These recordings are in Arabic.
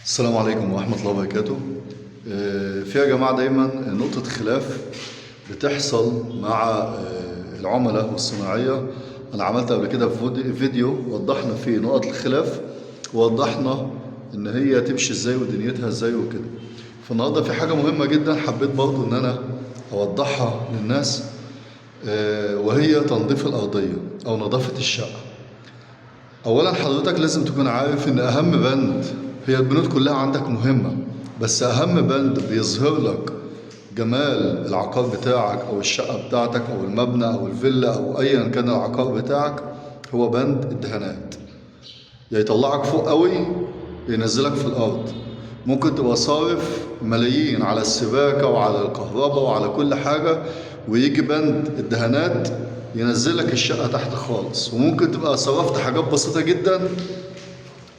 السلام عليكم ورحمة الله وبركاته. في يا جماعة دايما نقطة خلاف بتحصل مع العملاء والصناعية. أنا عملت قبل كده فيديو وضحنا فيه نقط الخلاف، ووضحنا إن هي تمشي إزاي ودنيتها إزاي وكده. فالنهاردة في حاجة مهمة جدا حبيت برضو إن أنا أوضحها للناس، وهي تنظيف الأرضية أو نظافة الشقة. اولا حضرتك لازم تكون عارف ان اهم بند، هي البنود كلها عندك مهمة، بس اهم بند بيظهر لك جمال العقار بتاعك او الشقة بتاعتك او المبنى او الفيلا او ايا كان العقار بتاعك هو بند الدهانات. يا يطلعك فوق قوي ينزلك في الارض. ممكن تبقى صارف ملايين على السباكة وعلى الكهرباء وعلى كل حاجة، ويجي بند الدهانات ينزلك الشقة تحت خالص. وممكن تبقى صرفت حاجات بسيطة جدا،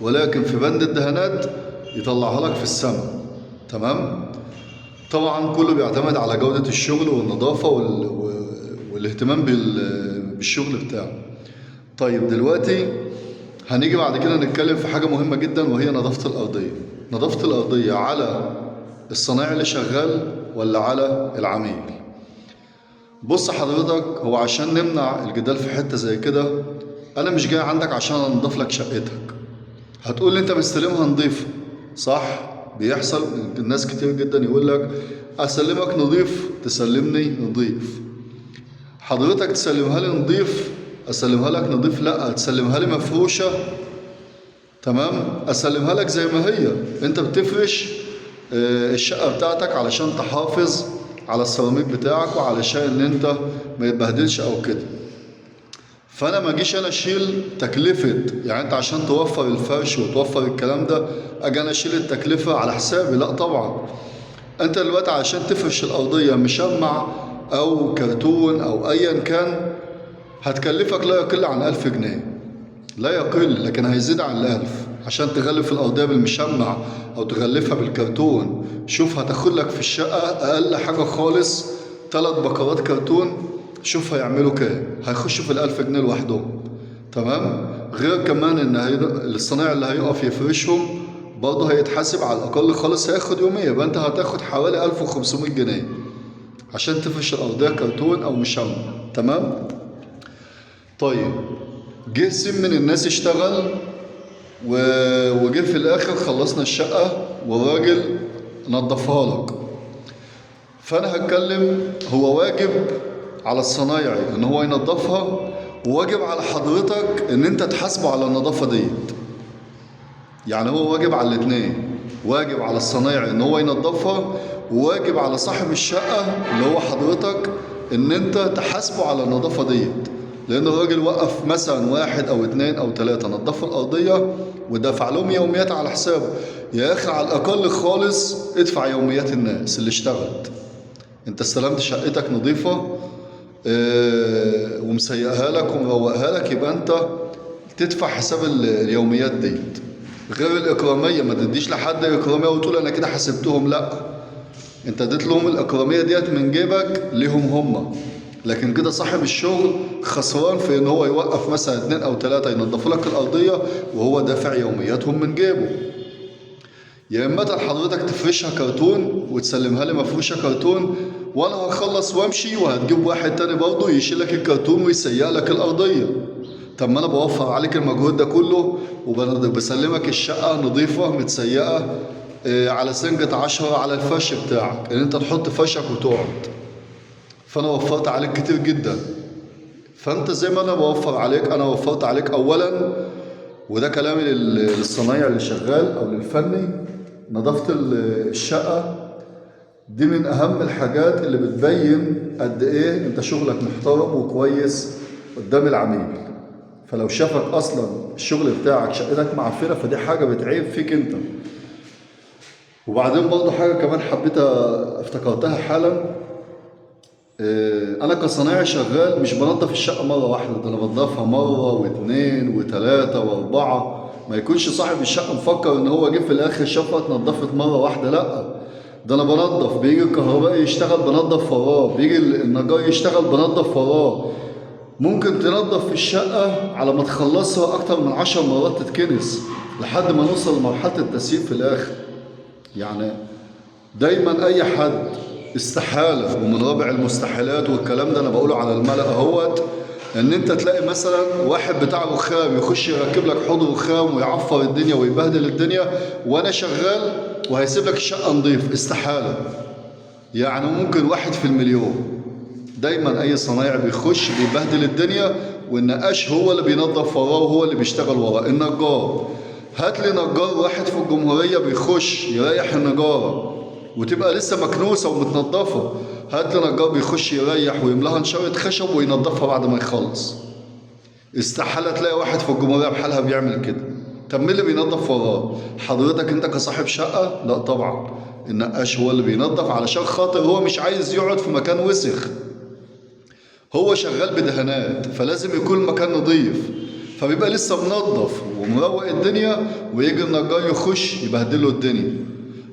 ولكن في بند الدهانات يطلعها لك في السماء. تمام؟ طبعا كله بيعتمد على جودة الشغل والنظافة والاهتمام بالشغل بتاعه. طيب دلوقتي هنيجي بعد كده نتكلم في حاجة مهمة جدا، وهي نظافة الأرضية. نظافة الأرضية على الصنايعي اللي شغال ولا على العميل؟ بص حضرتك، هو عشان نمنع الجدال في حتة زي كده، أنا مش جاي عندك عشان أنضف لك شقتك. هتقول لي أنت مستلمها نظيفة، صح؟ بيحصل الناس كتير جدا يقول لك أسلمك نظيف تسلمني نظيف. حضرتك تسلمها لي نظيف أسلمها لك نظيف؟ لا، تسلمها لي مفروشة. تمام؟ أسلمها لك زي ما هي. أنت بتفرش الشقة بتاعتك علشان تحافظ على السيراميك بتاعك وعلشان ان انت ما يتبهدلش او كده. فانا ما اجيش انا اشيل تكلفة، يعني انت عشان توفر الفرش وتوفر الكلام ده اجي انا اشيل التكلفة على حسابي؟ لا طبعا. انت دلوقتي عشان تفرش الارضية مشمع او كرتون او ايا كان هتكلفك لا يقل عن 1000 جنيه، لا يقل، لكن هيزيد عن 1000 عشان تغلف الأرضية بالمشمع أو تغلفها بالكرتون. شوف هتاخد لك في الشقة أقل حاجة خالص 3 بكرات كرتون، شوف هيعملوا كام، هيخشوا في 1000 جنيه لوحدهم. تمام؟ غير كمان إن الصنايعي اللي هيقف يفرشهم برضه هيتحاسب على الأقل خالص، هياخد يومية، يبقى أنت هتاخد حوالي 1500 جنيه عشان تفرش الأرضية كرتون أو مشمع. تمام؟ طيب جه سين من الناس اشتغل وجه في الاخر خلصنا الشقة والراجل نظفها لك. فانا هتكلم، هو واجب على الصنايعي ان هو ينظفها، وواجب على حضرتك ان انت تحاسبه على النظافة ديت. يعني هو واجب على الاتنين، واجب على الصنايعي ان هو ينظفها، وواجب على صاحب الشقة اللي هو حضرتك ان انت تحاسبه على النظافة ديت. لان الراجل وقف مثلا 1 أو 2 أو 3 نظفوا الارضية ودفع لهم يوميات على حسابه. يا اخي على الاقل خالص ادفع يوميات الناس اللي اشتغلت. انت استلمت شقتك نظيفة ومسيقها لك ومروقها لك، يبقى انت تدفع حساب اليوميات ديت. غير الإكرامية، ما تديش لحد إكرامية وتقول أنا كده حسبتهم، لأ، أنت اديت لهم الإكرامية ديت من جيبك ليهم هم، لكن كده صاحب الشغل خسران في إن هو يوقف مثلا 2 أو 3 ينظفوا لك الأرضية وهو دافع يومياتهم من جيبه. يا إما حضرتك تفرشها كرتون وتسلمها لي مفروشة كرتون، وأنا هخلص وأمشي وهتجيب واحد تاني برضه يشيل لك الكرتون ويسيق لك الأرضية. طب ما انا بوفر عليك المجهود ده كله وبسلمك الشقة نظيفة متسيقة على سنجة 10 على الفرش بتاعك، ان انت تحط فرشك وتقعد. فانا وفرت عليك كتير جدا. فانت زي ما انا بوفر عليك انا وفرت عليك اولا، وده كلامي للصنايعي اللي شغال او للفني. نظافة الشقة دي من اهم الحاجات اللي بتبين قد ايه انت شغلك محترم وكويس قدام العميل. فلو شافك اصلا الشغل بتاعك شقتك معفنه فدي حاجه بتعيب فيك انت. وبعدين برضه حاجه كمان حبيت افتكرتها حالا. انا كصنايعي شغال مش بنظف الشقه مره واحده، ده انا بنظفها مره واثنين وثلاثه واربعه. ما يكونش صاحب الشقه مفكر ان هو جه في الاخر شافها اتنضفت مره واحده، لا، ده انا بنظف. بيجي الكهربائي يشتغل بنظف وراه، بيجي النجار يشتغل بنظف وراه. ممكن تنظف في الشقة على ما تخلصها أكتر من 10 مرات تتكنس. لحد ما نوصل لمرحلة التسيير في الآخر. يعني دايما أي حد استحالة ومن رابع المستحيلات، والكلام ده أنا بقوله على الملأ اهوت، إن أنت تلاقي مثلا واحد بتاع رخام يخش يركب لك حوض رخام ويعفر الدنيا ويبهدل الدنيا وأنا شغال وهيسيب لك الشقة نظيف. استحالة. يعني ممكن واحد في المليون. دايما اي صنايعي بيخش بيبهدل الدنيا، والنقاش هو اللي بينظف وراه وهو اللي بيشتغل وراه. النجار، هات لي نجار واحد في الجمهورية بيخش يريح النجارة وتبقى لسه مكنوسة ومتنضفة. هات لي نجار بيخش يريح ويملاها نشارة خشب وينضفها بعد ما يخلص. استحالة تلاقي واحد في الجمهورية بحالها بيعمل كده. طب مين اللي بينظف وراه؟ حضرتك انت كصاحب شقة؟ لا طبعا. النقاش هو اللي بينظف علشان خاطر هو مش عايز يقعد في مكان وسخ. هو شغال بدهانات فلازم يكون المكان نظيف، فبيبقى لسه منظف ومروق الدنيا، ويجي النجار يخش يبهدله الدنيا.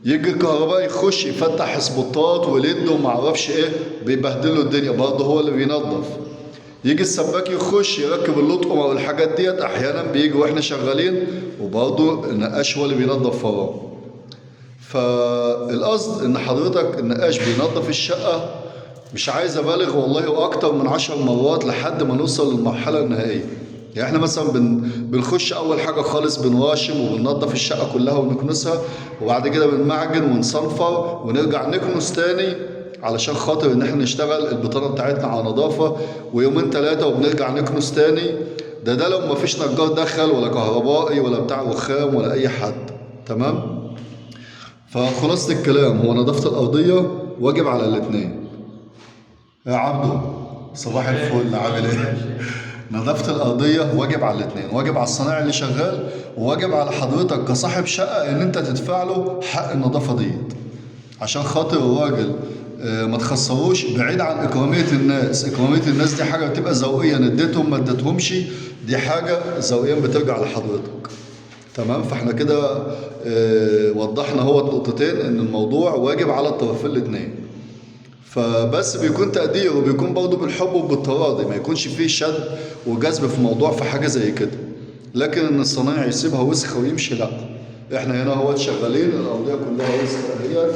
يجي الكهربائي يخش يفتح سبوتات وليد ومعرفش ايه، بيبهدله الدنيا برضه هو اللي بينظف. يجي السباك يخش يركب اللطقم او الحاجات ديت، احيانا بيجي واحنا شغالين وبرضه النقاش هو اللي بينظف وراه. فالقصد ان حضرتك النقاش بينظف الشقة، مش عايز ابالغ والله، واكتر من 10 مرات لحد ما نوصل للمرحلة النهائية. يعني احنا مثلا بنخش اول حاجة خالص بنواشم وبننظف الشقة كلها ونكنسها، وبعد كده بنمعجن ونصنفر ونرجع نكنس تاني علشان خاطر ان احنا نشتغل البطانة بتاعتنا على نظافة، ويومين ثلاثة وبنرجع نكنس تاني. ده لو مفيش نجار دخل ولا كهربائي ولا بتاع رخام ولا اي حد. تمام. فخلاصة الكلام هو نظافة الأرضية واجب على الاتنين. يا عبدو، صباح الفل، عامل ايه؟ نظافة الأرضية واجب على الاتنين، واجب على الصنايعي اللي شغال، وواجب على حضرتك كصاحب شقة إن أنت تدفع له حق النظافة ديت. عشان خاطر الراجل ما تخسروش. بعيد عن إكرامية الناس، إكرامية الناس دي حاجة بتبقى ذوقيا، اديتهم ما اديتهمش دي حاجة ذوقيا بترجع لحضرتك. تمام. فاحنا كده وضحنا هو النقطتين، ان الموضوع واجب على الطرفين الاثنين. فبس بيكون تقدير وبيكون برضه بالحب وبالتراضي، ما يكونش فيه شد وجذب في موضوع في حاجة زي كده. لكن ان الصنايعي يسيبها وسخة ويمشي، لا. احنا هنا هو شغالين الأرضية كلها وسخة اهي،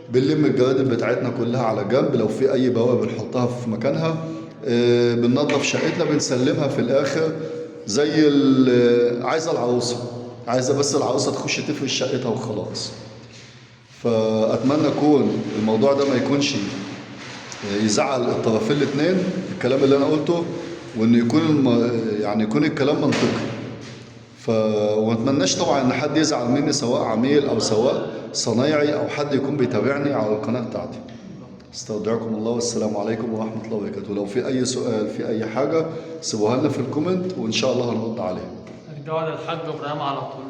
بنلم الجرادل بتاعتنا كلها على جنب، لو في اي بواقي بنحطها في مكانها. بننظف شقتنا بنسلمها في الاخر زي عايزة العروسة، عايزة بس العروسة تخش تفرش شقتها وخلاص. فأتمنى يكون الموضوع ده ما يكونش يزعل الطرفين الاثنين الكلام اللي أنا قلته، وإن يكون يعني يكون الكلام منطقي. وما اتمناش طبعا إن حد يزعل مني، سواء عميل أو سواء صنايعي أو حد يكون بيتابعني على القناة بتاعتي. استودعكم الله والسلام عليكم ورحمة الله وبركاته. لو في أي سؤال في أي حاجة سيبوها لنا في الكومنت وإن شاء الله هنرد عليها. ارجعوا للحاج ابراهيم على طول.